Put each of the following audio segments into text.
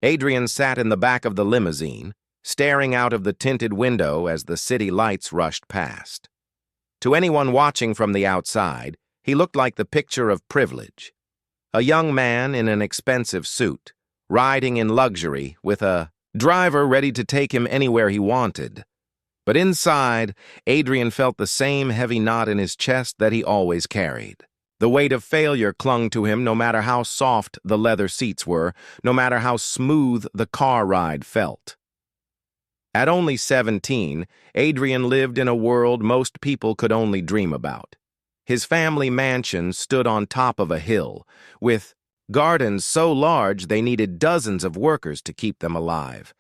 Adrian sat in the back of the limousine, staring out of the tinted window as the city lights rushed past. To anyone watching from the outside, he looked like the picture of privilege. A young man in an expensive suit, riding in luxury with a driver ready to take him anywhere he wanted. But inside, Adrian felt the same heavy knot in his chest that he always carried. The weight of failure clung to him no matter how soft the leather seats were, no matter how smooth the car ride felt. At only 17, Adrian lived in a world most people could only dream about. His family mansion stood on top of a hill, with gardens so large they needed dozens of workers to keep them alive.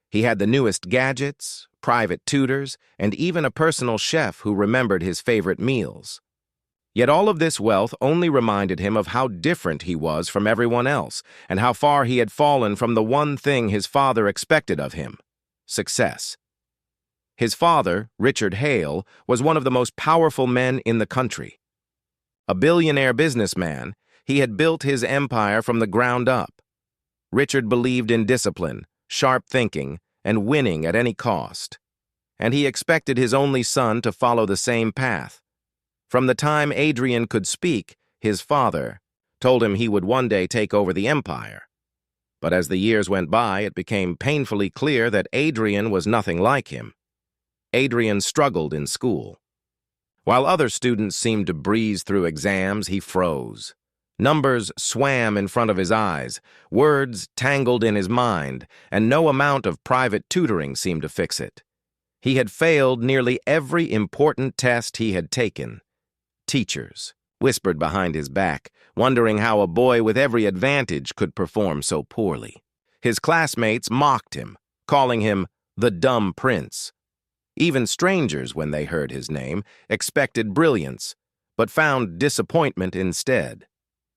He had the newest gadgets, private tutors, and even a personal chef who remembered his favorite meals. Yet all of this wealth only reminded him of how different he was from everyone else, and how far he had fallen from the one thing his father expected of him: success. His father, Richard Hale, was one of the most powerful men in the country. A billionaire businessman, he had built his empire from the ground up. Richard believed in discipline, sharp thinking, and winning at any cost. And he expected his only son to follow the same path. From the time Adrian could speak, his father told him he would one day take over the empire. But as the years went by, it became painfully clear that Adrian was nothing like him. Adrian struggled in school. While other students seemed to breeze through exams, he froze. Numbers swam in front of his eyes, words tangled in his mind, and no amount of private tutoring seemed to fix it. He had failed nearly every important test he had taken. Teachers whispered behind his back, wondering how a boy with every advantage could perform so poorly. His classmates mocked him, calling him the dumb prince. Even strangers, when they heard his name, expected brilliance, but found disappointment instead.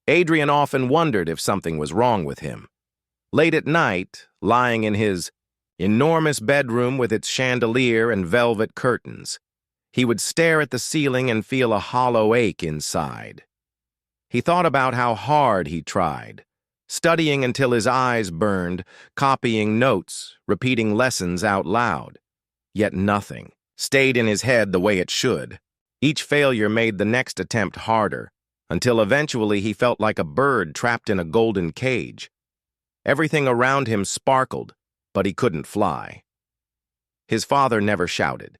Adrian often wondered if something was wrong with him. Late at night, lying in his enormous bedroom with its chandelier and velvet curtains, he would stare at the ceiling and feel a hollow ache inside. He thought about how hard he tried, studying until his eyes burned, copying notes, repeating lessons out loud. Yet nothing stayed in his head the way it should. Each failure made the next attempt harder, until eventually he felt like a bird trapped in a golden cage. Everything around him sparkled, but he couldn't fly. His father never shouted.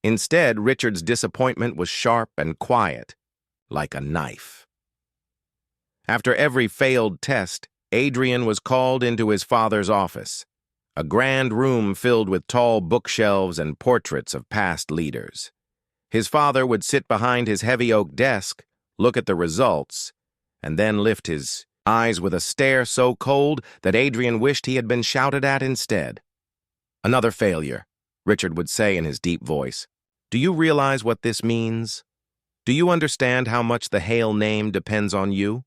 Instead, Richard's disappointment was sharp and quiet, like a knife. After every failed test, Adrian was called into his father's office, a grand room filled with tall bookshelves and portraits of past leaders. His father would sit behind his heavy oak desk, look at the results, and then lift his eyes with a stare so cold that Adrian wished he had been shouted at instead. "Another failure," Richard would say in his deep voice. "Do you realize what this means? Do you understand how much the Hale name depends on you?"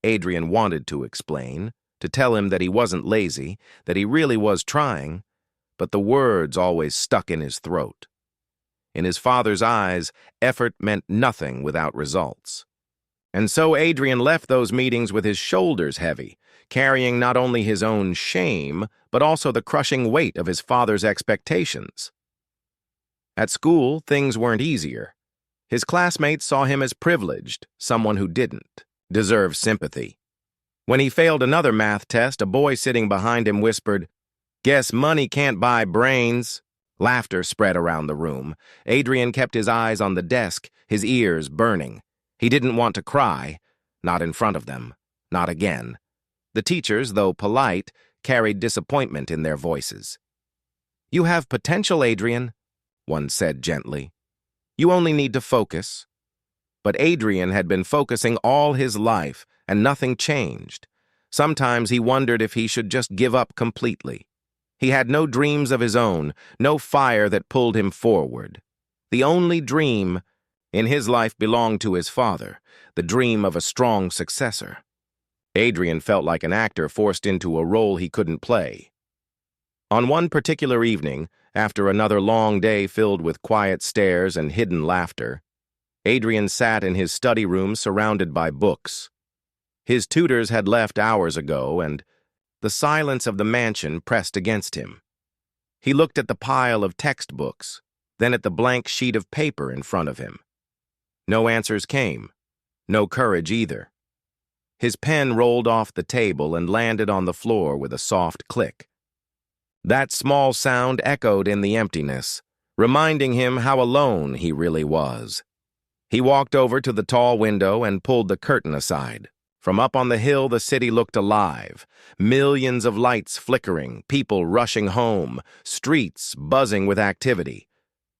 Adrian wanted to explain, to tell him that he wasn't lazy, that he really was trying, but the words always stuck in his throat. In his father's eyes, effort meant nothing without results. And so Adrian left those meetings with his shoulders heavy, carrying not only his own shame, but also the crushing weight of his father's expectations. At school, things weren't easier. His classmates saw him as privileged, someone who didn't deserve sympathy. When he failed another math test, a boy sitting behind him whispered, "Guess money can't buy brains." Laughter spread around the room. Adrian kept his eyes on the desk, his ears burning. He didn't want to cry, not in front of them, not again. The teachers, though polite, carried disappointment in their voices. "You have potential, Adrian," one said gently. "You only need to focus." But Adrian had been focusing all his life, and nothing changed. Sometimes he wondered if he should just give up completely. He had no dreams of his own, no fire that pulled him forward. The only dream in his life belonged to his father, the dream of a strong successor. Adrian felt like an actor forced into a role he couldn't play. On one particular evening, after another long day filled with quiet stares and hidden laughter, Adrian sat in his study room surrounded by books. His tutors had left hours ago, and The silence of the mansion pressed against him. He looked at the pile of textbooks, then at the blank sheet of paper in front of him. No answers came, no courage either. His pen rolled off the table and landed on the floor with a soft click. That small sound echoed in the emptiness, reminding him how alone he really was. He walked over to the tall window and pulled the curtain aside. From up on the hill, the city looked alive. Millions of lights flickering, people rushing home, streets buzzing with activity.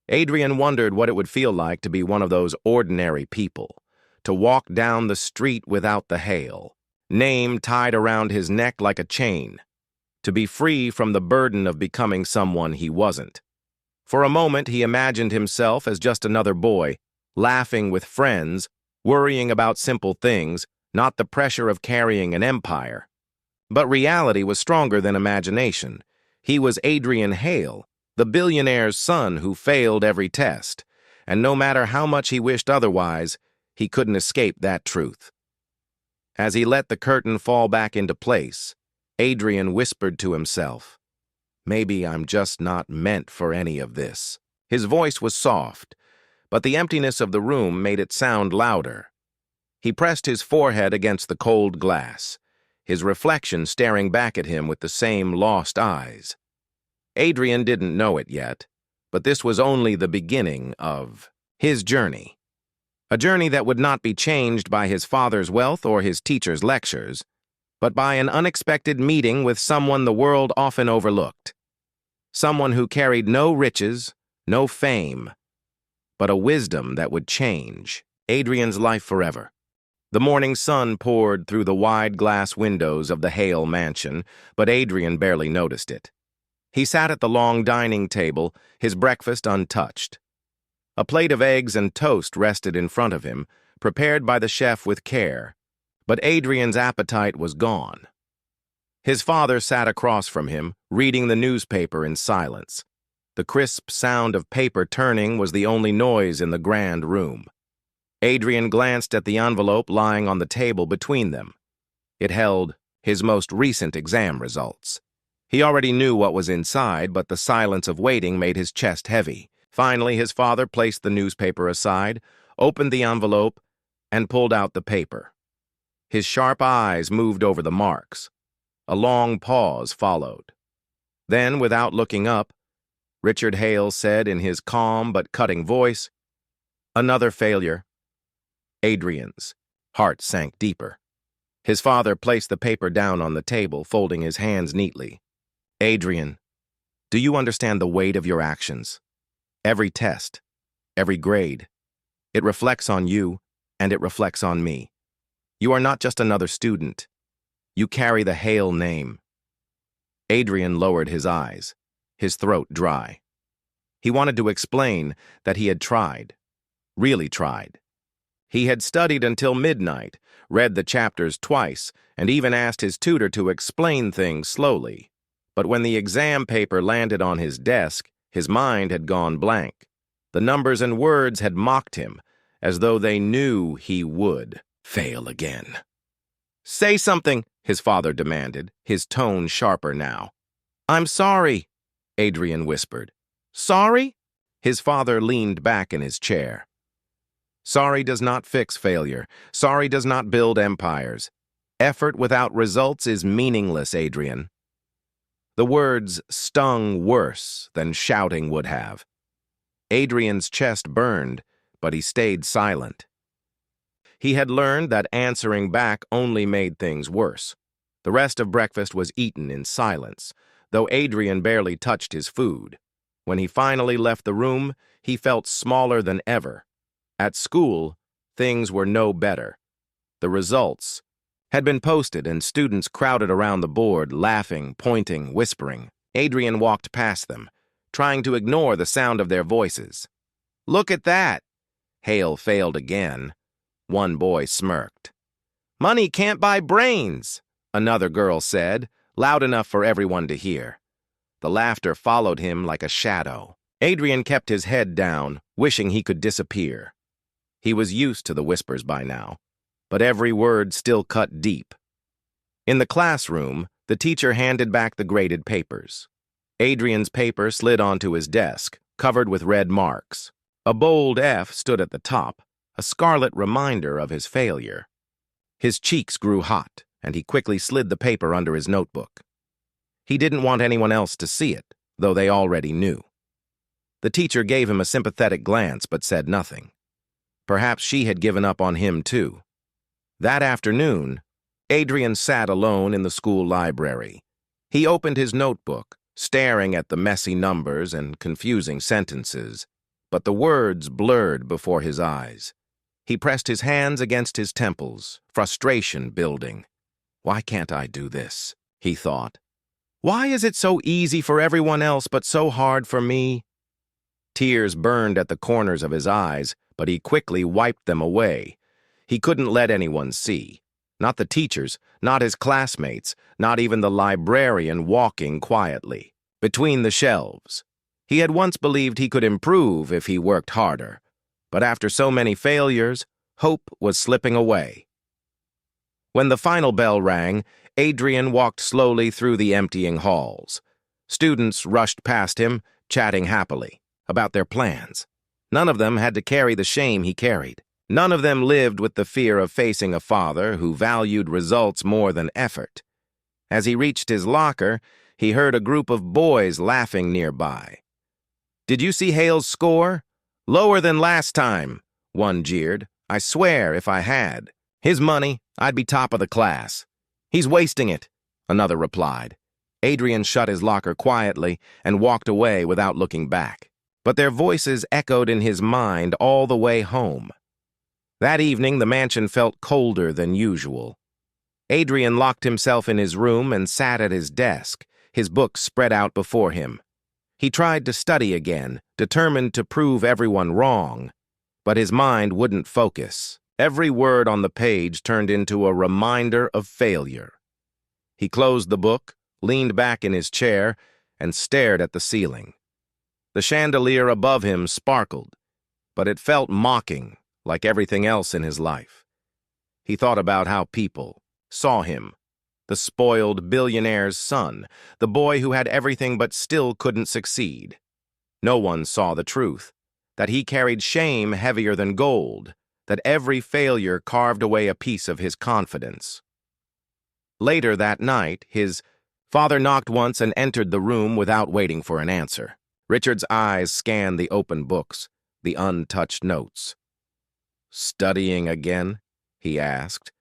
Adrian wondered what it would feel like to be one of those ordinary people, to walk down the street without the hail, name tied around his neck like a chain, to be free from the burden of becoming someone he wasn't. For a moment, he imagined himself as just another boy, laughing with friends, worrying about simple things, not the pressure of carrying an empire. But reality was stronger than imagination. He was Adrian Hale, the billionaire's son who failed every test, and no matter how much he wished otherwise, he couldn't escape that truth. As he let the curtain fall back into place, Adrian whispered to himself, "Maybe I'm just not meant for any of this." His voice was soft, but the emptiness of the room made it sound louder. He pressed his forehead against the cold glass, his reflection staring back at him with the same lost eyes. Adrian didn't know it yet, but this was only the beginning of his journey. A journey that would not be changed by his father's wealth or his teacher's lectures, but by an unexpected meeting with someone the world often overlooked. Someone who carried no riches, no fame, but a wisdom that would change Adrian's life forever. The morning sun poured through the wide glass windows of the Hale mansion, but Adrian barely noticed it. He sat at the long dining table, his breakfast untouched. A plate of eggs and toast rested in front of him, prepared by the chef with care, but Adrian's appetite was gone. His father sat across from him, reading the newspaper in silence. The crisp sound of paper turning was the only noise in the grand room. Adrian glanced at the envelope lying on the table between them. It held his most recent exam results. He already knew what was inside, but the silence of waiting made his chest heavy. Finally, his father placed the newspaper aside, opened the envelope, and pulled out the paper. His sharp eyes moved over the marks. A long pause followed. Then, without looking up, Richard Hale said in his calm but cutting voice, "Another failure." Adrian's heart sank deeper. His father placed the paper down on the table, folding his hands neatly. "Adrian, do you understand the weight of your actions? Every test, every grade, it reflects on you, and it reflects on me. You are not just another student. You carry the Hale name." Adrian lowered his eyes, his throat dry. He wanted to explain that he had tried, really tried. He had studied until midnight, read the chapters twice, and even asked his tutor to explain things slowly. But when the exam paper landed on his desk, his mind had gone blank. The numbers and words had mocked him, as though they knew he would fail again. "Say something," his father demanded, his tone sharper now. "I'm sorry," Adrian whispered. "Sorry?" His father leaned back in his chair. "Sorry does not fix failure. Sorry does not build empires. Effort without results is meaningless, Adrian." The words stung worse than shouting would have. Adrian's chest burned, but he stayed silent. He had learned that answering back only made things worse. The rest of breakfast was eaten in silence, though Adrian barely touched his food. When he finally left the room, he felt smaller than ever. At school, things were no better. The results had been posted and students crowded around the board, laughing, pointing, whispering. Adrian walked past them, trying to ignore the sound of their voices. "Look at that!" Hale failed again. One boy smirked. "Money can't buy brains," another girl said, loud enough for everyone to hear. The laughter followed him like a shadow. Adrian kept his head down, wishing he could disappear. He was used to the whispers by now, but every word still cut deep. In the classroom, The teacher handed back the graded papers. Adrian's paper slid onto his desk, covered with red marks. A bold F stood at the top, a scarlet reminder of his failure. His cheeks grew hot, and he quickly slid the paper under his notebook. He didn't want anyone else to see it, though they already knew. The teacher gave him a sympathetic glance but said nothing. Perhaps she had given up on him too. That afternoon, Adrian sat alone in the school library. He opened his notebook, staring at the messy numbers and confusing sentences, but the words blurred before his eyes. He pressed his hands against his temples, frustration building. Why can't I do this? He thought. Why is it so easy for everyone else but so hard for me? Tears burned at the corners of his eyes, but he quickly wiped them away. He couldn't let anyone see. Not the teachers, not his classmates, not even the librarian walking quietly between the shelves. He had once believed he could improve if he worked harder, but after so many failures, hope was slipping away. When the final bell rang, Adrian walked slowly through the emptying halls. Students rushed past him, chatting happily about their plans. None of them had to carry the shame he carried. None of them lived with the fear of facing a father who valued results more than effort. As he reached his locker, he heard a group of boys laughing nearby. "Did you see Hale's score? Lower than last time," one jeered. "I swear if I had his money, I'd be top of the class." "He's wasting it," another replied. Adrian shut his locker quietly and walked away without looking back. But their voices echoed in his mind all the way home. That evening, the mansion felt colder than usual. Adrian locked himself in his room and sat at his desk, his books spread out before him. He tried to study again, determined to prove everyone wrong, but his mind wouldn't focus. Every word on the page turned into a reminder of failure. He closed the book, leaned back in his chair, and stared at the ceiling. The chandelier above him sparkled, but it felt mocking, like everything else in his life. He thought about how people saw him, the spoiled billionaire's son, the boy who had everything but still couldn't succeed. No one saw the truth, that he carried shame heavier than gold, that every failure carved away a piece of his confidence. Later that night, his father knocked once and entered the room without waiting for an answer. Richard's eyes scanned the open books, the untouched notes. "Studying again?" he asked,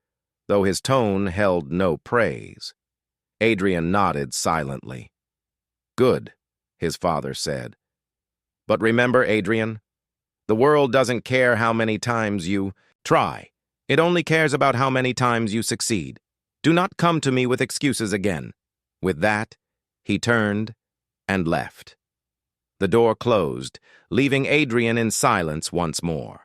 though his tone held no praise. Adrian nodded silently. "Good," his father said. "But remember, Adrian, the world doesn't care how many times you try. It only cares about how many times you succeed. Do not come to me with excuses again." With that, he turned and left. The door closed, leaving Adrian in silence once more.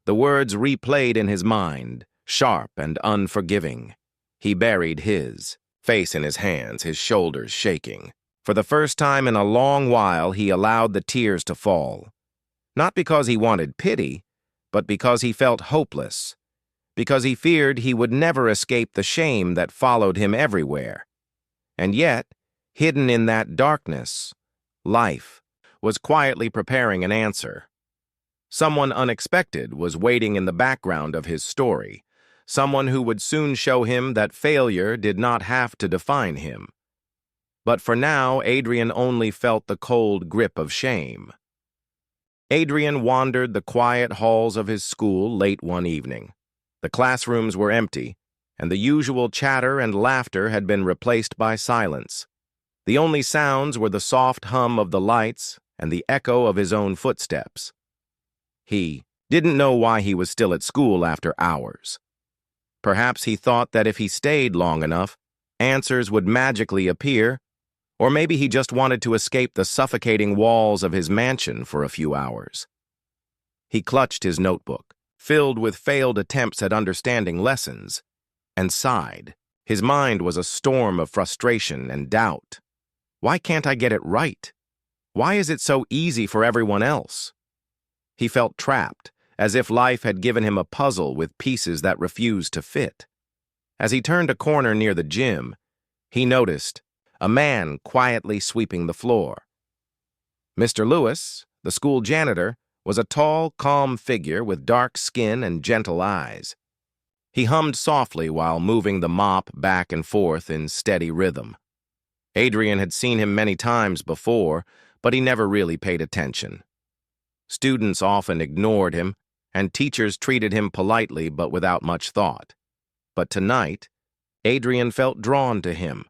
The words replayed in his mind, sharp and unforgiving. He buried his face in his hands, his shoulders shaking. For the first time in a long while, he allowed the tears to fall. Not because he wanted pity, but because he felt hopeless, because he feared he would never escape the shame that followed him everywhere. And yet, hidden in that darkness, life was quietly preparing an answer. Someone unexpected was waiting in the background of his story, someone who would soon show him that failure did not have to define him. But for now, Adrian only felt the cold grip of shame. Adrian wandered the quiet halls of his school late one evening. The classrooms were empty, and the usual chatter and laughter had been replaced by silence. The only sounds were the soft hum of the lights and the echo of his own footsteps. He didn't know why he was still at school after hours. Perhaps he thought that if he stayed long enough, answers would magically appear, or maybe he just wanted to escape the suffocating walls of his mansion for a few hours. He clutched his notebook, filled with failed attempts at understanding lessons, and sighed. His mind was a storm of frustration and doubt. Why can't I get it right? Why is it so easy for everyone else? He felt trapped, as if life had given him a puzzle with pieces that refused to fit. As he turned a corner near the gym, He noticed a man quietly sweeping the floor. Mr. Lewis, the school janitor, was a tall, calm figure with dark skin and gentle eyes. He hummed softly while moving the mop back and forth in steady rhythm. Adrian had seen him many times before, but he never really paid attention. Students often ignored him, and teachers treated him politely but without much thought. But tonight, Adrian felt drawn to him.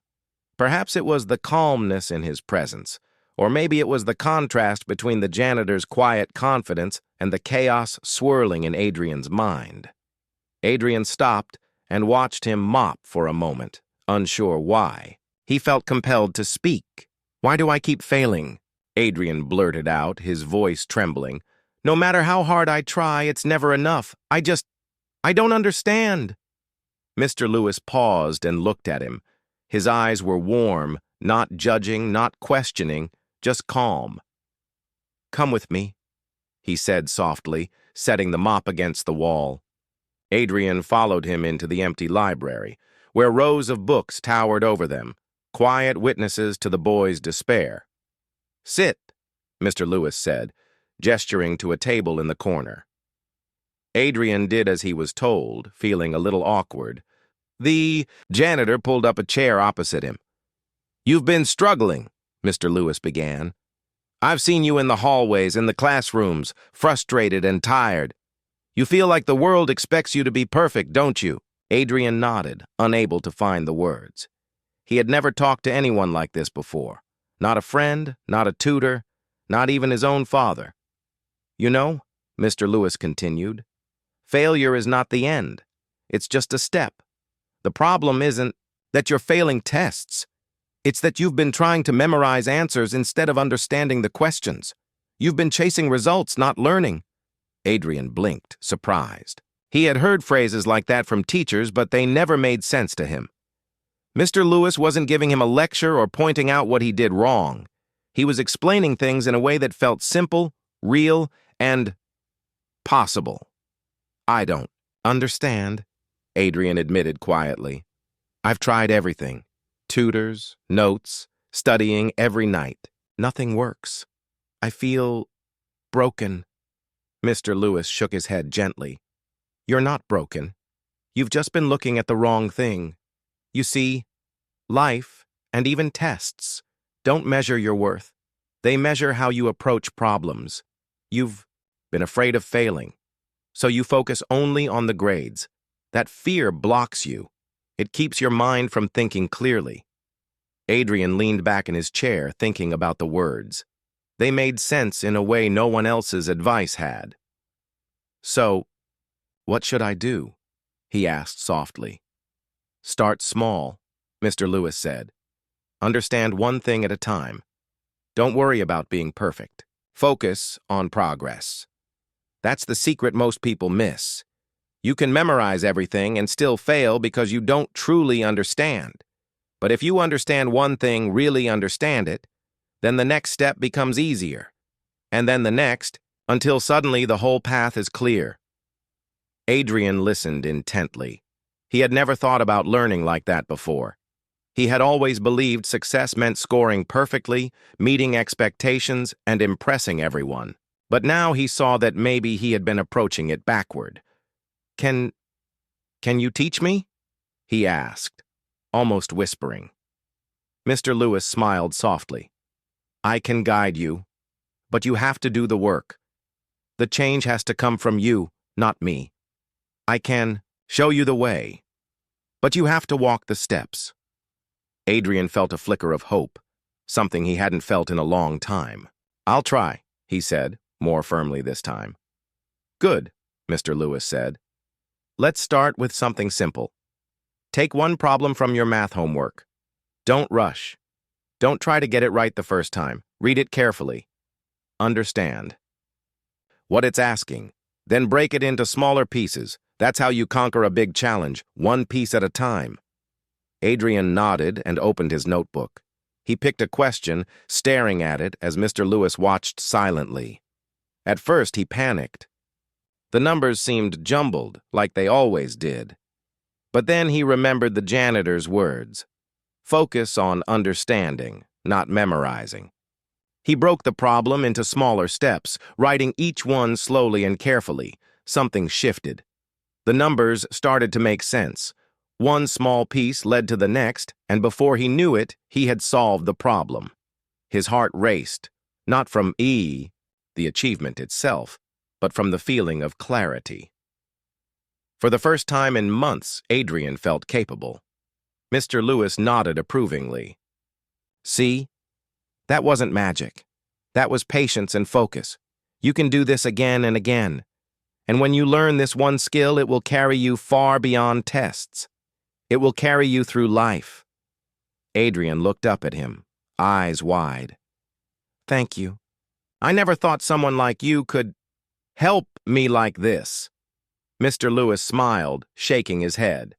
Perhaps it was the calmness in his presence, or maybe it was the contrast between the janitor's quiet confidence and the chaos swirling in Adrian's mind. Adrian stopped and watched him mop for a moment, unsure why. He felt compelled to speak. "Why do I keep failing?" Adrian blurted out, his voice trembling. "No matter how hard I try, it's never enough. I don't understand." Mr. Lewis paused and looked at him. His eyes were warm, not judging, not questioning, just calm. "Come with me," he said softly, setting the mop against the wall. Adrian followed him into the empty library, where rows of books towered over them, quiet witnesses to the boy's despair. "Sit," Mr. Lewis said, gesturing to a table in the corner. Adrian did as he was told, feeling a little awkward. The janitor pulled up a chair opposite him. "You've been struggling," Mr. Lewis began. "I've seen you in the hallways, in the classrooms, frustrated and tired. You feel like the world expects you to be perfect, don't you?" Adrian nodded, unable to find the words. He had never talked to anyone like this before. Not a friend, not a tutor, not even his own father. "You know," Mr. Lewis continued, "failure is not the end. It's just a step. The problem isn't that you're failing tests. It's that you've been trying to memorize answers instead of understanding the questions. You've been chasing results, not learning." Adrian blinked, surprised. He had heard phrases like that from teachers, but they never made sense to him. Mr. Lewis wasn't giving him a lecture or pointing out what he did wrong. He was explaining things in a way that felt simple, real, and possible. "I don't understand," Adrian admitted quietly. "I've tried everything. Tutors, notes, studying every night. Nothing works. I feel broken." Mr. Lewis shook his head gently. "You're not broken. You've just been looking at the wrong thing. You see, life, and even tests, don't measure your worth. They measure how you approach problems. You've been afraid of failing, so you focus only on the grades. That fear blocks you. It keeps your mind from thinking clearly." Adrian leaned back in his chair, thinking about the words. They made sense in a way no one else's advice had. "So, what should I do?" he asked softly. "Start small," Mr. Lewis said. "Understand one thing at a time. Don't worry about being perfect. Focus on progress. That's the secret most people miss. You can memorize everything and still fail because you don't truly understand. But if you understand one thing, really understand it, then the next step becomes easier. And then the next, until suddenly the whole path is clear." Adrian listened intently. He had never thought about learning like that before. He had always believed success meant scoring perfectly, meeting expectations, and impressing everyone. But now he saw that maybe he had been approaching it backward. Can you teach me?" he asked, almost whispering. Mr. Lewis smiled softly. "I can guide you, but you have to do the work. The change has to come from you, not me. I can show you the way, but you have to walk the steps." Adrian felt a flicker of hope, something he hadn't felt in a long time. "I'll try," he said, more firmly this time. "Good," Mr. Lewis said. "Let's start with something simple. Take one problem from your math homework. Don't rush. Don't try to get it right the first time. Read it carefully. Understand what it's asking. Then break it into smaller pieces. That's how you conquer a big challenge, one piece at a time." Adrian nodded and opened his notebook. He picked a question, staring at it as Mr. Lewis watched silently. At first, he panicked. The numbers seemed jumbled, like they always did. But then he remembered the janitor's words. Focus on understanding, not memorizing. He broke the problem into smaller steps, writing each one slowly and carefully. Something shifted. The numbers started to make sense. One small piece led to the next, and before he knew it, he had solved the problem. His heart raced, not from the achievement itself, but from the feeling of clarity. For the first time in months, Adrian felt capable. Mr. Lewis nodded approvingly. See? That wasn't magic. That was patience and focus. You can do this again and again. And when you learn this one skill, it will carry you far beyond tests. It will carry you through life. Adrian looked up at him, eyes wide. Thank you. I never thought someone like you could help me like this. Mr. Lewis smiled, shaking his head.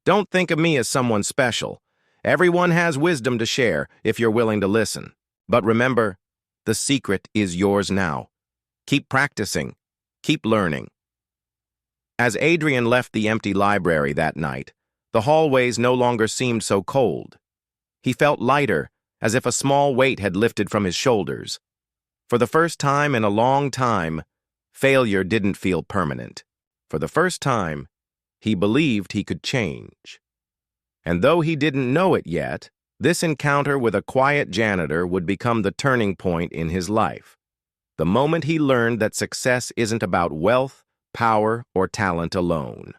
Don't think of me as someone special. Everyone has wisdom to share if you're willing to listen. But remember, the secret is yours now. Keep practicing. Keep learning. As Adrian left the empty library that night, the hallways no longer seemed so cold. He felt lighter, as if a small weight had lifted from his shoulders. For the first time in a long time, failure didn't feel permanent. For the first time, he believed he could change. And though he didn't know it yet, this encounter with a quiet janitor would become the turning point in his life. The moment he learned that success isn't about wealth, power, or talent alone.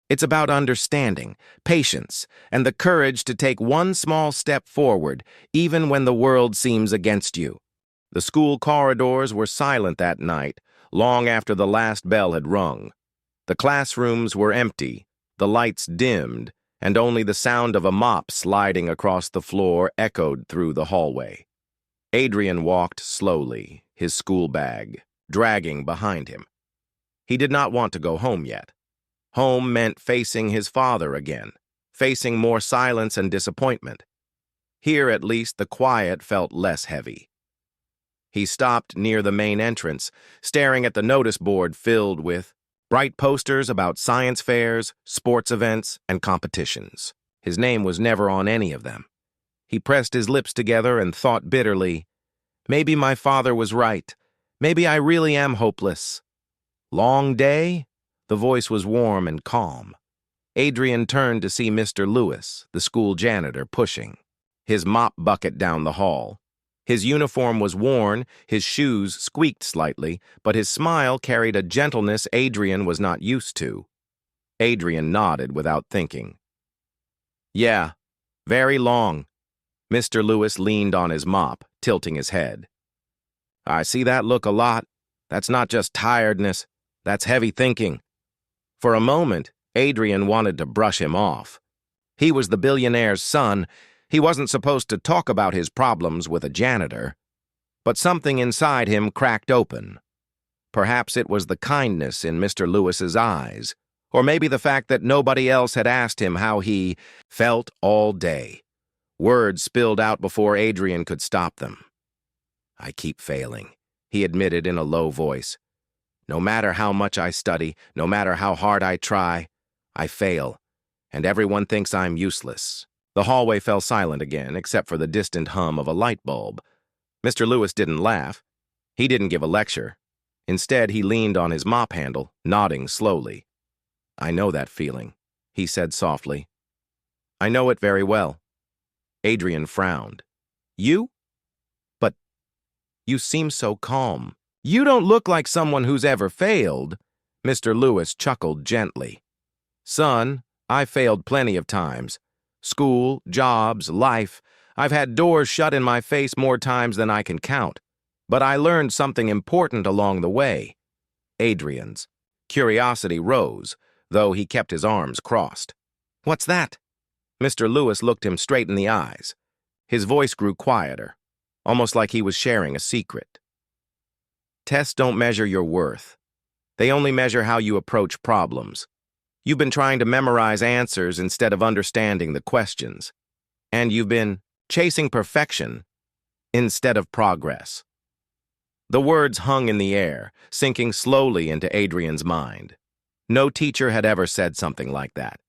It's about understanding, patience, and the courage to take one small step forward, even when the world seems against you. The school corridors were silent that night, long after the last bell had rung. The classrooms were empty, the lights dimmed, and only the sound of a mop sliding across the floor echoed through the hallway. Adrian walked slowly, his school bag dragging behind him. He did not want to go home yet. Home meant facing his father again, facing more silence and disappointment. Here, at least, the quiet felt less heavy. He stopped near the main entrance, staring at the notice board filled with bright posters about science fairs, sports events, and competitions. His name was never on any of them. He pressed his lips together and thought bitterly, maybe my father was right. Maybe I really am hopeless. Long day? The voice was warm and calm. Adrian turned to see Mr. Lewis, the school janitor, pushing his mop bucket down the hall. His uniform was worn, his shoes squeaked slightly, but his smile carried a gentleness Adrian was not used to. Adrian nodded without thinking. Yeah, very long. Mr. Lewis leaned on his mop, tilting his head. I see that look a lot. That's not just tiredness, that's heavy thinking. For a moment, Adrian wanted to brush him off. He was the billionaire's son. He wasn't supposed to talk about his problems with a janitor. But something inside him cracked open. Perhaps it was the kindness in Mr. Lewis's eyes, or maybe the fact that nobody else had asked him how he felt all day. Words spilled out before Adrian could stop them. I keep failing, he admitted in a low voice. No matter how much I study, no matter how hard I try, I fail, and everyone thinks I'm useless. The hallway fell silent again, except for the distant hum of a light bulb. Mr. Lewis didn't laugh. He didn't give a lecture. Instead, he leaned on his mop handle, nodding slowly. I know that feeling, he said softly. I know it very well. Adrian frowned. You? But you seem so calm. You don't look like someone who's ever failed. Mr. Lewis chuckled gently. Son, I failed plenty of times. School, jobs, life. I've had doors shut in my face more times than I can count. But I learned something important along the way. Adrian's curiosity rose, though he kept his arms crossed. What's that? Mr. Lewis looked him straight in the eyes. His voice grew quieter, almost like he was sharing a secret. Tests don't measure your worth. They only measure how you approach problems. You've been trying to memorize answers instead of understanding the questions. And you've been chasing perfection instead of progress. The words hung in the air, sinking slowly into Adrian's mind. No teacher had ever said something like that.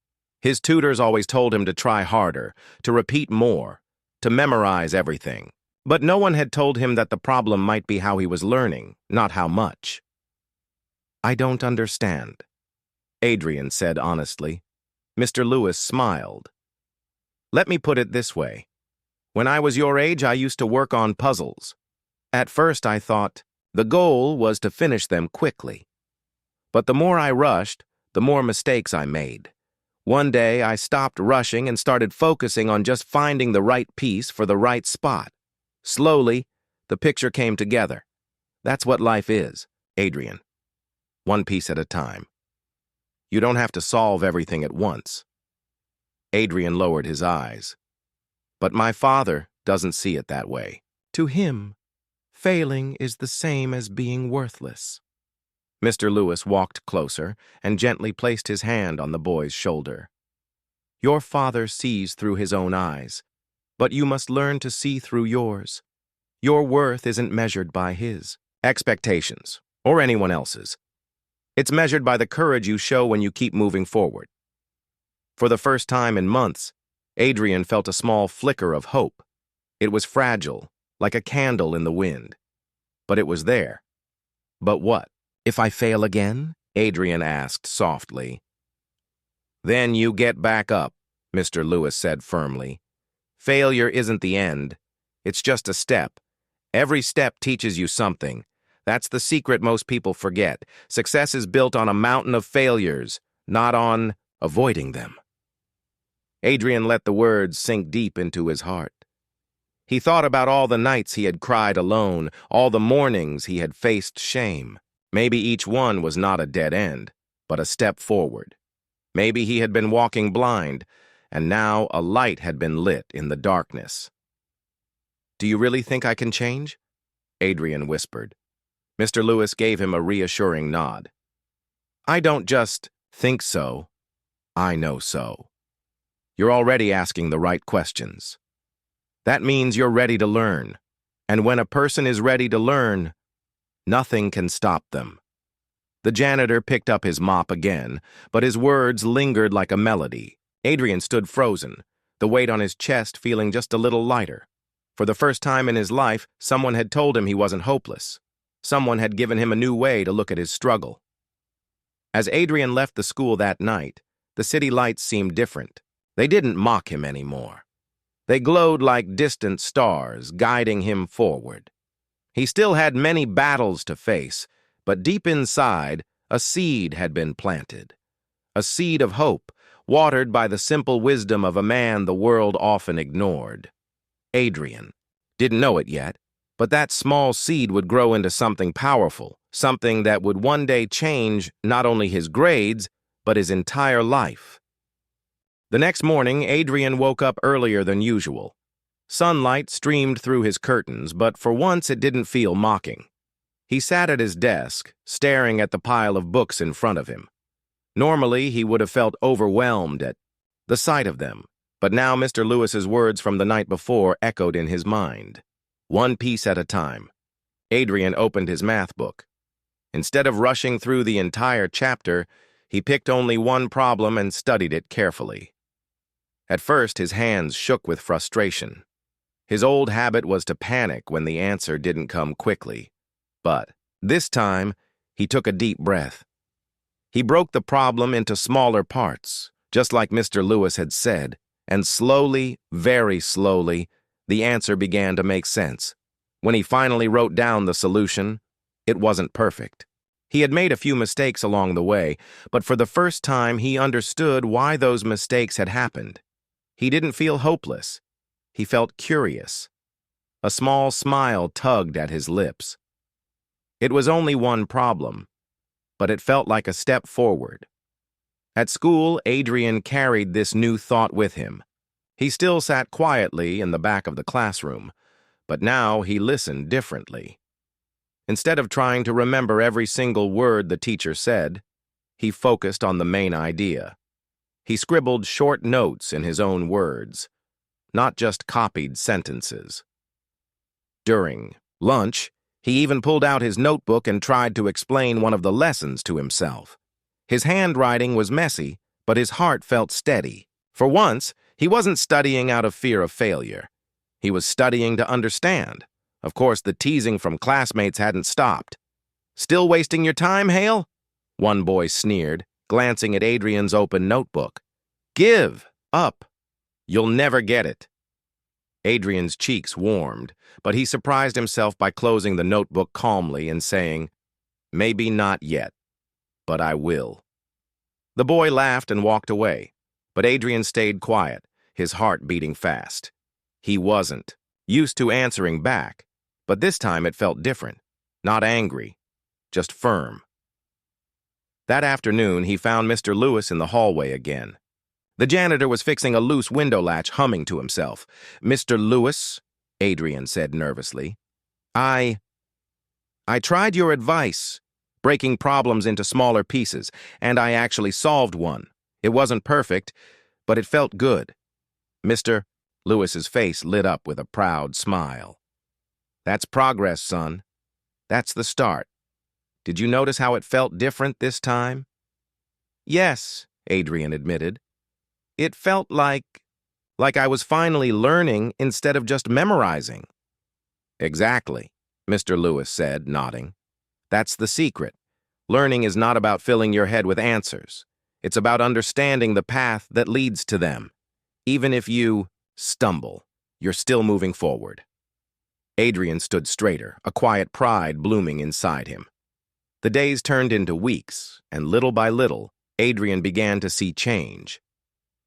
His tutors always told him to try harder, to repeat more, to memorize everything. But no one had told him that the problem might be how he was learning, not how much. "I don't understand," Adrian said honestly. Mr. Lewis smiled. "Let me put it this way. When I was your age, I used to work on puzzles. At first, I thought the goal was to finish them quickly. But the more I rushed, the more mistakes I made. One day, I stopped rushing and started focusing on just finding the right piece for the right spot. Slowly, the picture came together. That's what life is, Adrian. One piece at a time. You don't have to solve everything at once." Adrian lowered his eyes. "But my father doesn't see it that way. To him, failing is the same as being worthless." Mr. Lewis walked closer and gently placed his hand on the boy's shoulder. "Your father sees through his own eyes, but you must learn to see through yours. Your worth isn't measured by his expectations or anyone else's. It's measured by the courage you show when you keep moving forward." For the first time in months, Adrian felt a small flicker of hope. It was fragile, like a candle in the wind. But it was there. But what? "If I fail again?" Adrian asked softly. "Then you get back up," Mr. Lewis said firmly. "Failure isn't the end. It's just a step. Every step teaches you something. That's the secret most people forget. Success is built on a mountain of failures, not on avoiding them." Adrian let the words sink deep into his heart. He thought about all the nights he had cried alone, all the mornings he had faced shame. Maybe each one was not a dead end, but a step forward. Maybe he had been walking blind, and now a light had been lit in the darkness. "Do you really think I can change?" Adrian whispered. Mr. Lewis gave him a reassuring nod. "I don't just think so. I know so. You're already asking the right questions. That means you're ready to learn. And when a person is ready to learn, nothing can stop them." The janitor picked up his mop again, but his words lingered like a melody. Adrian stood frozen, the weight on his chest feeling just a little lighter. For the first time in his life, someone had told him he wasn't hopeless. Someone had given him a new way to look at his struggle. As Adrian left the school that night, the city lights seemed different. They didn't mock him anymore. They glowed like distant stars, guiding him forward. He still had many battles to face, but deep inside, a seed had been planted. A seed of hope, watered by the simple wisdom of a man the world often ignored. Adrian didn't know it yet, but that small seed would grow into something powerful, something that would one day change not only his grades, but his entire life. The next morning, Adrian woke up earlier than usual. Sunlight streamed through his curtains, but for once it didn't feel mocking. He sat at his desk, staring at the pile of books in front of him. Normally, he would have felt overwhelmed at the sight of them, but now Mr. Lewis's words from the night before echoed in his mind. One piece at a time. Adrian opened his math book. Instead of rushing through the entire chapter, he picked only one problem and studied it carefully. At first, his hands shook with frustration. His old habit was to panic when the answer didn't come quickly. But this time, he took a deep breath. He broke the problem into smaller parts, just like Mr. Lewis had said, and slowly, very slowly, the answer began to make sense. When he finally wrote down the solution, it wasn't perfect. He had made a few mistakes along the way, but for the first time he understood why those mistakes had happened. He didn't feel hopeless. He felt curious. A small smile tugged at his lips. It was only one problem, but it felt like a step forward. At school, Adrian carried this new thought with him. He still sat quietly in the back of the classroom, but now he listened differently. Instead of trying to remember every single word the teacher said, he focused on the main idea. He scribbled short notes in his own words, not just copied sentences. During lunch, he even pulled out his notebook and tried to explain one of the lessons to himself. His handwriting was messy, but his heart felt steady. For once, he wasn't studying out of fear of failure. He was studying to understand. Of course, the teasing from classmates hadn't stopped. "Still wasting your time, Hale?" one boy sneered, glancing at Adrian's open notebook. "Give up. You'll never get it." Adrian's cheeks warmed, but he surprised himself by closing the notebook calmly and saying, "Maybe not yet, but I will." The boy laughed and walked away, but Adrian stayed quiet, his heart beating fast. He wasn't used to answering back, but this time it felt different, not angry, just firm. That afternoon, he found Mr. Lewis in the hallway again. The janitor was fixing a loose window latch, humming to himself. "Mr. Lewis," Adrian said nervously, I tried your advice, breaking problems into smaller pieces, and I actually solved one. It wasn't perfect, but it felt good." Mr. Lewis's face lit up with a proud smile. "That's progress, son. That's the start. Did you notice how it felt different this time?" "Yes," Adrian admitted. "It felt like I was finally learning instead of just memorizing." "Exactly," Mr. Lewis said, nodding. "That's the secret. Learning is not about filling your head with answers. It's about understanding the path that leads to them. Even if you stumble, you're still moving forward." Adrian stood straighter, a quiet pride blooming inside him. The days turned into weeks, and little by little, Adrian began to see change.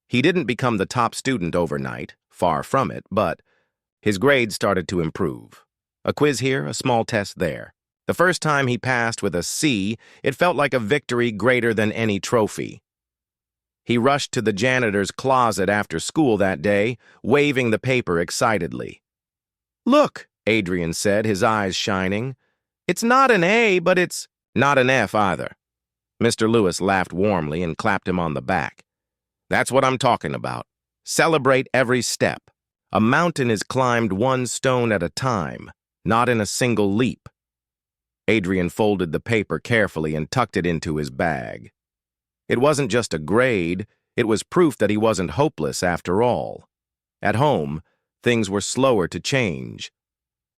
He didn't become the top student overnight, far from it, but his grades started to improve. A quiz here, a small test there. The first time he passed with a C, it felt like a victory greater than any trophy. He rushed to the janitor's closet after school that day, waving the paper excitedly. "Look," Adrian said, his eyes shining. "It's not an A, but it's not an F either." Mr. Lewis laughed warmly and clapped him on the back. "That's what I'm talking about. Celebrate every step. A mountain is climbed one stone at a time, not in a single leap." Adrian folded the paper carefully and tucked it into his bag. It wasn't just a grade, it was proof that he wasn't hopeless after all. At home, things were slower to change.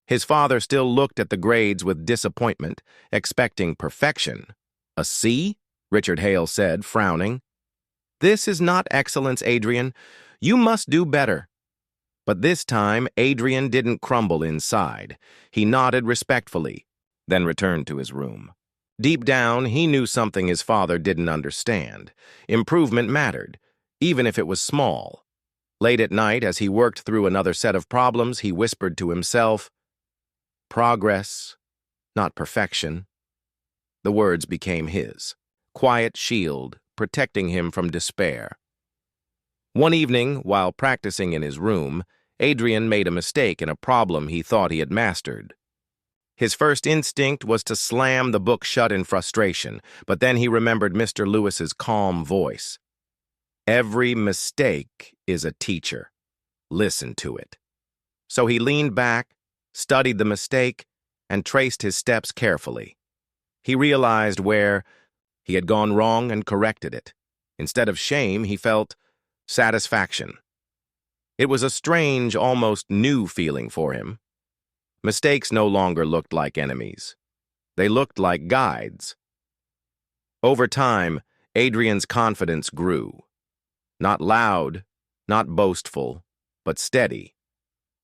His father still looked at the grades with disappointment, expecting perfection. "A C?" Richard Hale said, frowning. "This is not excellence, Adrian. You must do better." But this time, Adrian didn't crumble inside. He nodded respectfully, then returned to his room. Deep down, he knew something his father didn't understand. Improvement mattered, even if it was small. Late at night, as he worked through another set of problems, he whispered to himself, "Progress, not perfection." The words became his quiet shield, protecting him from despair. One evening, while practicing in his room, Adrian made a mistake in a problem he thought he had mastered. His first instinct was to slam the book shut in frustration, but then he remembered Mr. Lewis's calm voice. "Every mistake is a teacher. Listen to it." So he leaned back, studied the mistake, and traced his steps carefully. He realized where he had gone wrong and corrected it. Instead of shame, he felt satisfaction. It was a strange, almost new feeling for him. Mistakes no longer looked like enemies. They looked like guides. Over time, Adrian's confidence grew. Not loud, not boastful, but steady,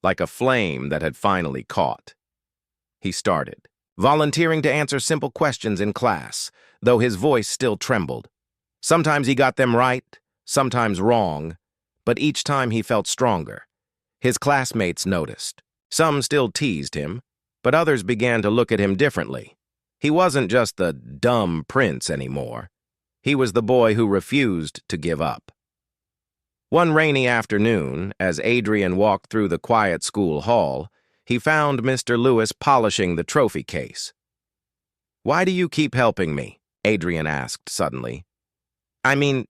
like a flame that had finally caught. He started, volunteering to answer simple questions in class, though his voice still trembled. Sometimes he got them right, sometimes wrong, but each time he felt stronger. His classmates noticed. Some still teased him, but others began to look at him differently. He wasn't just the dumb prince anymore. He was the boy who refused to give up. One rainy afternoon, as Adrian walked through the quiet school hall, he found Mr. Lewis polishing the trophy case. "Why do you keep helping me?" Adrian asked suddenly. "I mean,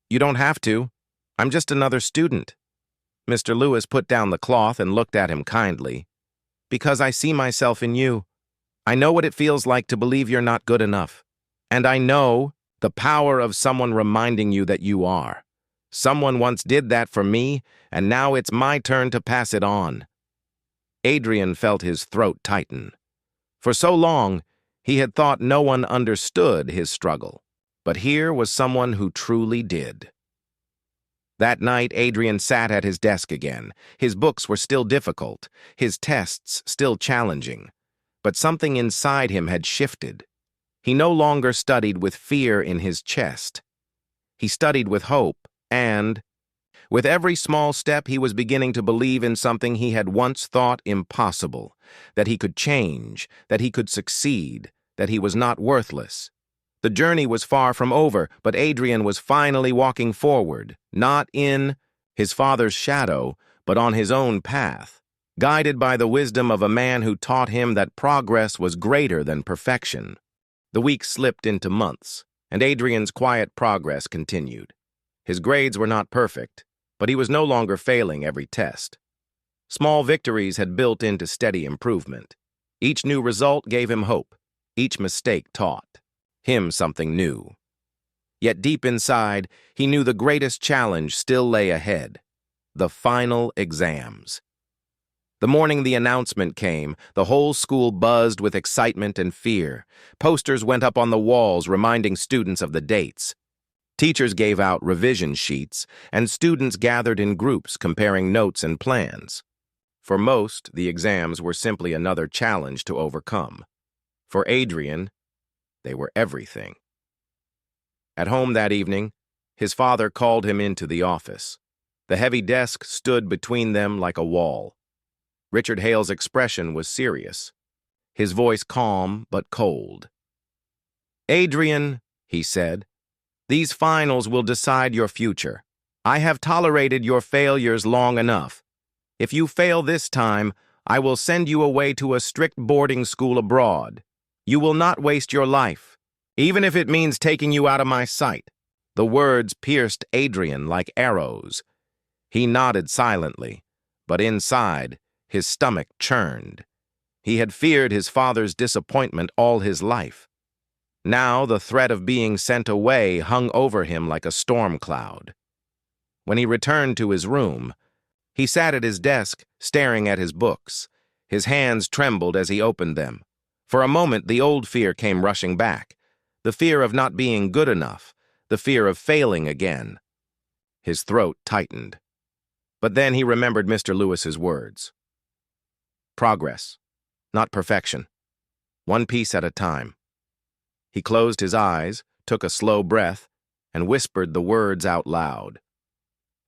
you don't have to. I'm just another student." Mr. Lewis put down the cloth and looked at him kindly. "Because I see myself in you. I know what it feels like to believe you're not good enough. And I know The power of someone reminding you that you are. Someone once did that for me, and now it's my turn to pass it on. Adrian felt his throat tighten. For so long, he had thought no one understood his struggle, but here was someone who truly did. That night, Adrian sat at his desk again. His books were still difficult, his tests still challenging, but something inside him had shifted. He no longer studied with fear in his chest. He studied with hope, and, with every small step, he was beginning to believe in something he had once thought impossible, that he could change, that he could succeed, that he was not worthless. The journey was far from over, but Adrian was finally walking forward, not in his father's shadow, but on his own path, guided by the wisdom of a man who taught him that progress was greater than perfection. The weeks slipped into months, and Adrian's quiet progress continued. His grades were not perfect, but he was no longer failing every test. Small victories had built into steady improvement. Each new result gave him hope. Each mistake taught him something new. Yet deep inside, he knew the greatest challenge still lay ahead: the final exams. The morning the announcement came, the whole school buzzed with excitement and fear. Posters went up on the walls reminding students of the dates. Teachers gave out revision sheets, and students gathered in groups comparing notes and plans. For most, the exams were simply another challenge to overcome. For Adrian, they were everything. At home that evening, his father called him into the office. The heavy desk stood between them like a wall. Richard Hale's expression was serious, his voice calm but cold. "Adrian," he said, "these finals will decide your future. I have tolerated your failures long enough. If you fail this time, I will send you away to a strict boarding school abroad. You will not waste your life, even if it means taking you out of my sight." The words pierced Adrian like arrows. He nodded silently, but inside, his stomach churned. He had feared his father's disappointment all his life. Now the threat of being sent away hung over him like a storm cloud. When he returned to his room, he sat at his desk, staring at his books. His hands trembled as he opened them. For a moment, the old fear came rushing back. The fear of not being good enough. The fear of failing again. His throat tightened. But then he remembered Mr. Lewis's words. Progress, not perfection. One piece at a time. He closed his eyes, took a slow breath, and whispered the words out loud.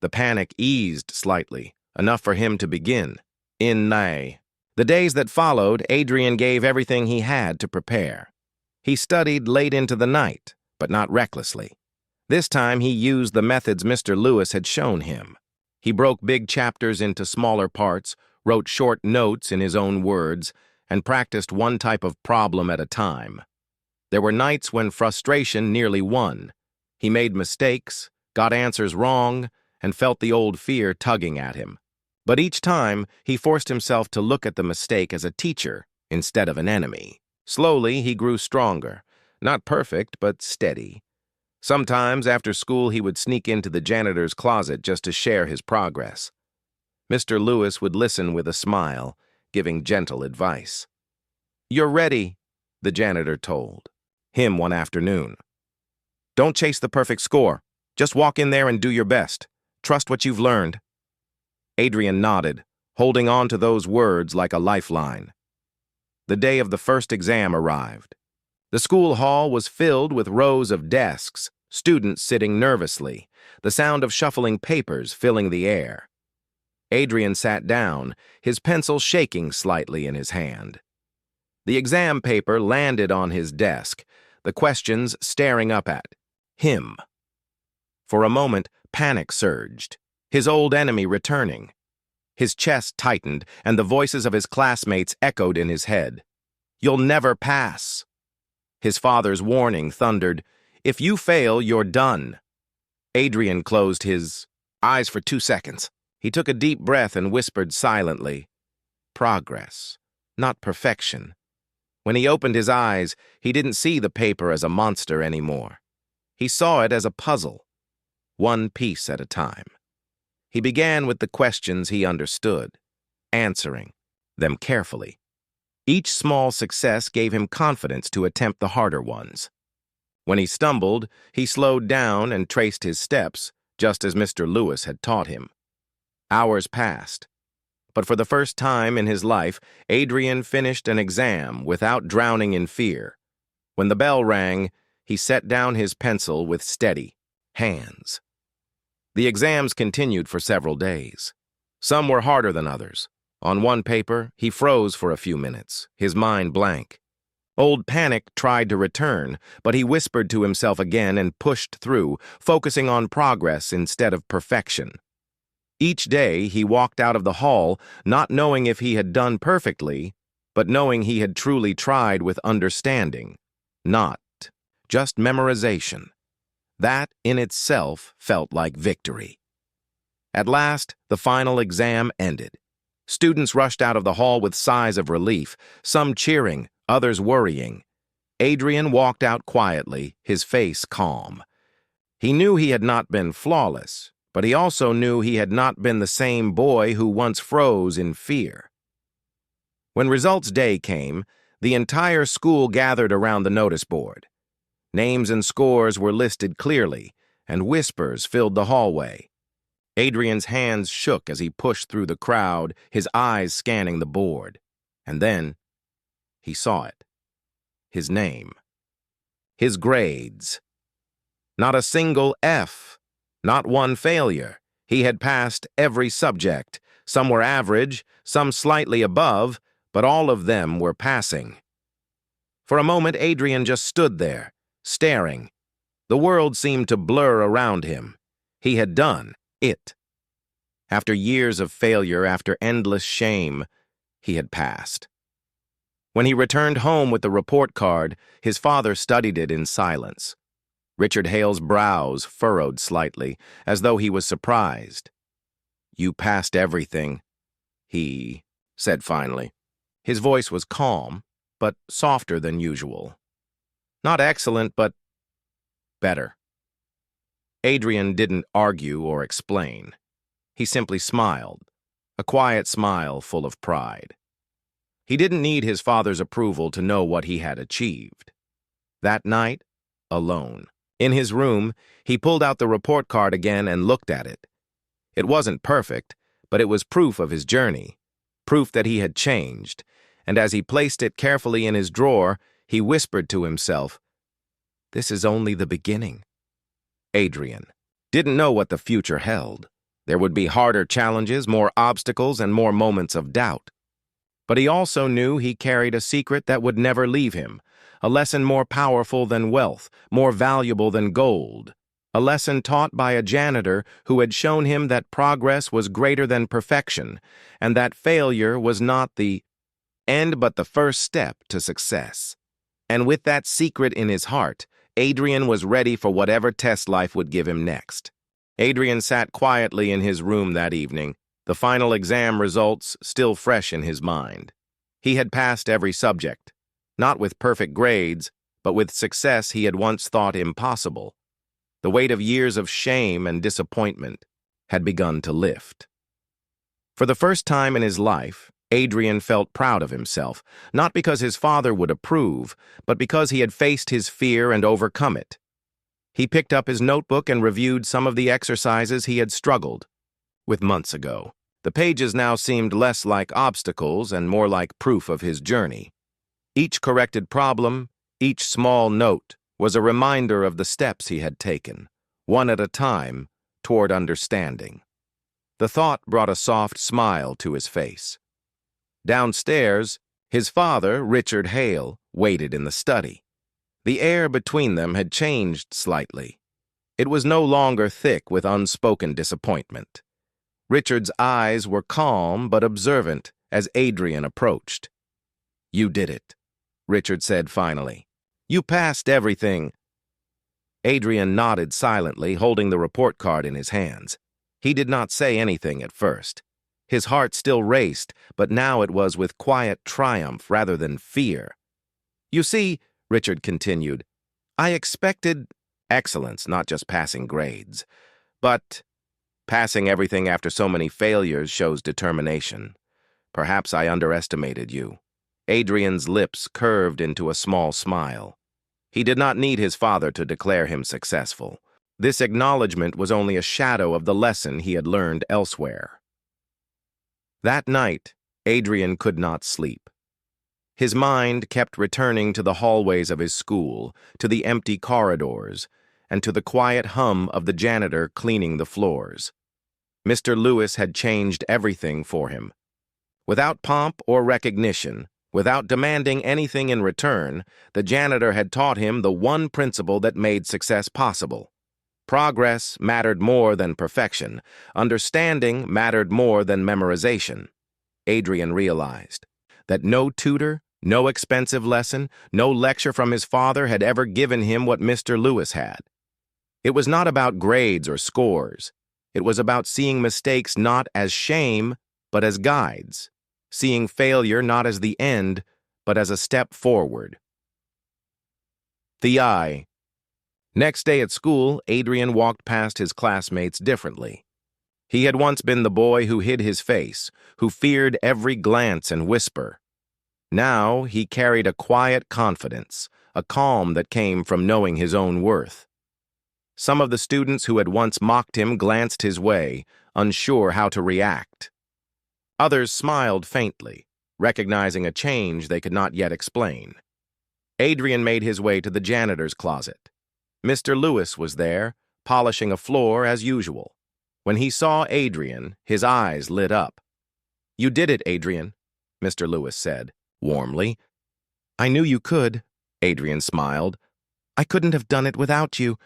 The panic eased slightly, enough for him to begin. In Nay. The days that followed, Adrian gave everything he had to prepare. He studied late into the night, but not recklessly. This time he used the methods Mr. Lewis had shown him. He broke big chapters into smaller parts, wrote short notes in his own words, and practiced one type of problem at a time. There were nights when frustration nearly won. He made mistakes, got answers wrong, and felt the old fear tugging at him. But each time, he forced himself to look at the mistake as a teacher instead of an enemy. Slowly, he grew stronger. Not perfect, but steady. Sometimes, after school, he would sneak into the janitor's closet just to share his progress. Mr. Lewis would listen with a smile, giving gentle advice. "You're ready," the janitor told him one afternoon. "Don't chase the perfect score. Just walk in there and do your best. Trust what you've learned." Adrian nodded, holding on to those words like a lifeline. The day of the first exam arrived. The school hall was filled with rows of desks, students sitting nervously, the sound of shuffling papers filling the air. Adrian sat down, his pencil shaking slightly in his hand. The exam paper landed on his desk, the questions staring up at him. For a moment, panic surged, his old enemy returning. His chest tightened, and the voices of his classmates echoed in his head. "You'll never pass." His father's warning thundered, "If you fail, you're done." Adrian closed his eyes for 2 seconds. He took a deep breath and whispered silently, "Progress, not perfection." When he opened his eyes, he didn't see the paper as a monster anymore. He saw it as a puzzle, one piece at a time. He began with the questions he understood, answering them carefully. Each small success gave him confidence to attempt the harder ones. When he stumbled, he slowed down and traced his steps, just as Mr. Lewis had taught him. Hours passed, but for the first time in his life, Adrian finished an exam without drowning in fear. When the bell rang, he set down his pencil with steady hands. The exams continued for several days. Some were harder than others. On one paper, he froze for a few minutes, his mind blank. Old Panic tried to return, but he whispered to himself again and pushed through, focusing on progress instead of perfection. Each day, he walked out of the hall, not knowing if he had done perfectly, but knowing he had truly tried with understanding, not just memorization. That, in itself, felt like victory. At last, the final exam ended. Students rushed out of the hall with sighs of relief, some cheering, others worrying. Adrian walked out quietly, his face calm. He knew he had not been flawless, but he also knew he had not been the same boy who once froze in fear. When results day came, the entire school gathered around the notice board. Names and scores were listed clearly, and whispers filled the hallway. Adrian's hands shook as he pushed through the crowd, his eyes scanning the board. And then, he saw it. His name. His grades. Not a single F. Not one failure. He had passed every subject. Some were average, some slightly above, but all of them were passing. For a moment, Adrian just stood there, staring. The world seemed to blur around him. He had done it. After years of failure, after endless shame, he had passed. When he returned home with the report card, his father studied it in silence. Richard Hale's brows furrowed slightly, as though he was surprised. "You passed everything," he said finally. His voice was calm, but softer than usual. Not excellent, but better. Adrian didn't argue or explain. He simply smiled, a quiet smile full of pride. He didn't need his father's approval to know what he had achieved. That night, alone, in his room, he pulled out the report card again and looked at it. It wasn't perfect, but it was proof of his journey, proof that he had changed, and as he placed it carefully in his drawer, he whispered to himself, "This is only the beginning." Adrian didn't know what the future held. There would be harder challenges, more obstacles, and more moments of doubt. But he also knew he carried a secret that would never leave him, a lesson more powerful than wealth, more valuable than gold, a lesson taught by a janitor who had shown him that progress was greater than perfection, and that failure was not the end but the first step to success. And with that secret in his heart, Adrian was ready for whatever test life would give him next. Adrian sat quietly in his room that evening, the final exam results still fresh in his mind. He had passed every subject, not with perfect grades, but with success he had once thought impossible. The weight of years of shame and disappointment had begun to lift. For the first time in his life, Adrian felt proud of himself, not because his father would approve, but because he had faced his fear and overcome it. He picked up his notebook and reviewed some of the exercises he had struggled with months ago. The pages now seemed less like obstacles and more like proof of his journey. Each corrected problem, each small note, was a reminder of the steps he had taken, one at a time, toward understanding. The thought brought a soft smile to his face. Downstairs, his father, Richard Hale, waited in the study. The air between them had changed slightly. It was no longer thick with unspoken disappointment. Richard's eyes were calm but observant as Adrian approached. "You did it," Richard said finally. "You passed everything." Adrian nodded silently, holding the report card in his hands. He did not say anything at first. His heart still raced, but now it was with quiet triumph rather than fear. "You see," Richard continued, "I expected Excellence, not just passing grades. But passing everything after so many failures shows determination. Perhaps I underestimated you. Adrian's lips curved into a small smile. He did not need his father to declare him successful. This acknowledgement was only a shadow of the lesson he had learned elsewhere. That night, Adrian could not sleep. His mind kept returning to the hallways of his school, to the empty corridors, and to the quiet hum of the janitor cleaning the floors. Mr. Lewis had changed everything for him. Without pomp or recognition, without demanding anything in return, the janitor had taught him the one principle that made success possible. Progress mattered more than perfection. Understanding mattered more than memorization. Adrian realized that no tutor, no expensive lesson, no lecture from his father had ever given him what Mr. Lewis had. It was not about grades or scores. It was about seeing mistakes not as shame, but as guides. Seeing failure not as the end, but as a step forward. The eye. Next day at school, Adrian walked past his classmates differently. He had once been the boy who hid his face, who feared every glance and whisper. Now he carried a quiet confidence, a calm that came from knowing his own worth. Some of the students who had once mocked him glanced his way, unsure how to react. Others smiled faintly, recognizing a change they could not yet explain. Adrian made his way to the janitor's closet. Mr. Lewis was there, polishing a floor as usual. When he saw Adrian, his eyes lit up. "You did it, Adrian," Mr. Lewis said, warmly. "I knew you could," Adrian smiled. "I couldn't have done it without you.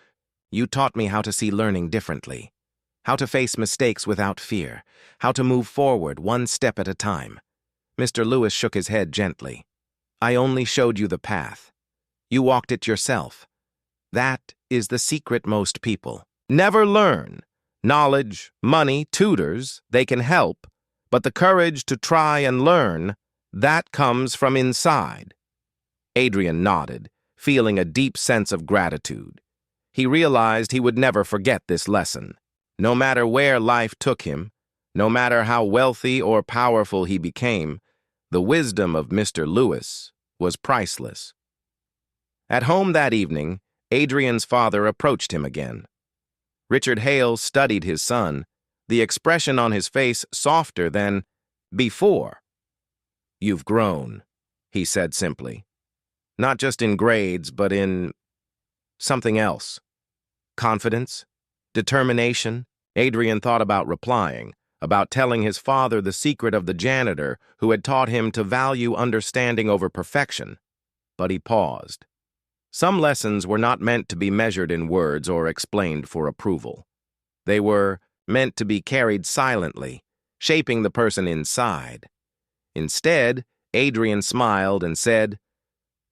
You taught me how to see learning differently. How to face mistakes without fear, how to move forward one step at a time." Mr. Lewis shook his head gently. "I only showed you the path. You walked it yourself. That is the secret most people never learn. Knowledge, money, tutors, they can help, but the courage to try and learn, that comes from inside." Adrian nodded, feeling a deep sense of gratitude. He realized he would never forget this lesson. No matter where life took him, no matter how wealthy or powerful he became, the wisdom of Mr. Lewis was priceless. At home that evening, Adrian's father approached him again. Richard Hale studied his son, the expression on his face softer than before. "You've grown," he said simply. "Not just in grades, but in something else. Confidence, determination." Adrian thought about replying, about telling his father the secret of the janitor who had taught him to value understanding over perfection. But he paused. Some lessons were not meant to be measured in words or explained for approval. They were meant to be carried silently, shaping the person inside. Instead, Adrian smiled and said,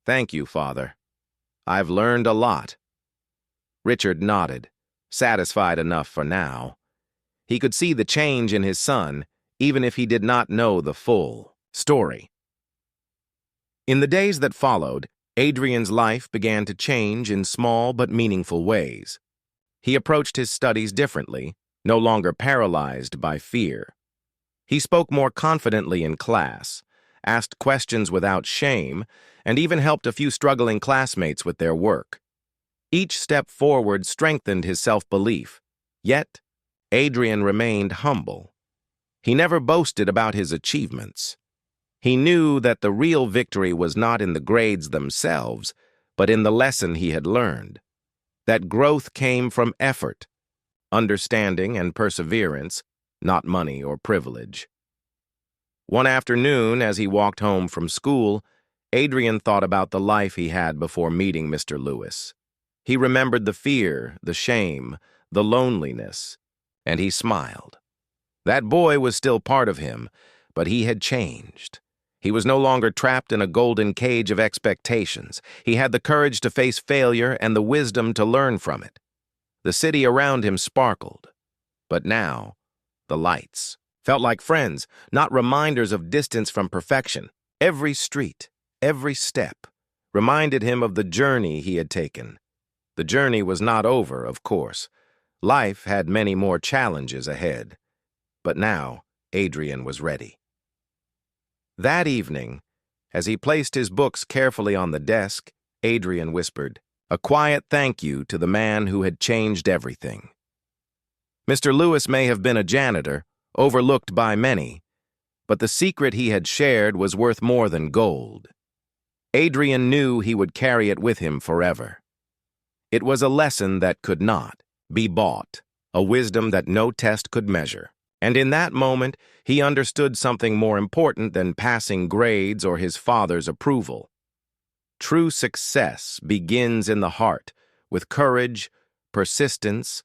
"Thank you, Father. I've learned a lot." Richard nodded, satisfied enough for now. He could see the change in his son, even if he did not know the full story. In the days that followed, Adrian's life began to change in small but meaningful ways. He approached his studies differently, no longer paralyzed by fear. He spoke more confidently in class, asked questions without shame, and even helped a few struggling classmates with their work. Each step forward strengthened his self-belief, yet Adrian remained humble. He never boasted about his achievements. He knew that the real victory was not in the grades themselves, but in the lesson he had learned. That growth came from effort, understanding, and perseverance, not money or privilege. One afternoon, as he walked home from school, Adrian thought about the life he had before meeting Mr. Lewis. He remembered the fear, the shame, the loneliness, and he smiled. That boy was still part of him, but he had changed. He was no longer trapped in a golden cage of expectations. He had the courage to face failure and the wisdom to learn from it. The city around him sparkled. But now, the lights felt like friends, not reminders of distance from perfection. Every street, every step, reminded him of the journey he had taken. The journey was not over, of course. Life had many more challenges ahead. But now, Adrian was ready. That evening, as he placed his books carefully on the desk, Adrian whispered, "A quiet thank you to the man who had changed everything." Mr. Lewis may have been a janitor, overlooked by many, but the secret he had shared was worth more than gold. Adrian knew he would carry it with him forever. It was a lesson that could not be bought, a wisdom that no test could measure. And in that moment, he understood something more important than passing grades or his father's approval. True success begins in the heart, with courage, persistence,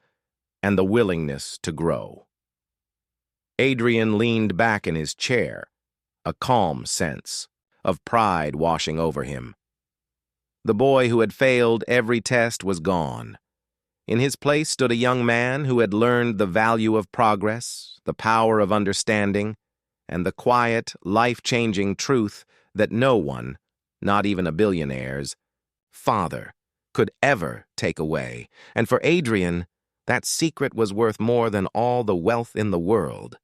and the willingness to grow. Adrian leaned back in his chair, a calm sense of pride washing over him. The boy who had failed every test was gone. In his place stood a young man who had learned the value of progress, the power of understanding, and the quiet, life-changing truth that no one, not even a billionaire's father, could ever take away. And for Adrian, that secret was worth more than all the wealth in the world.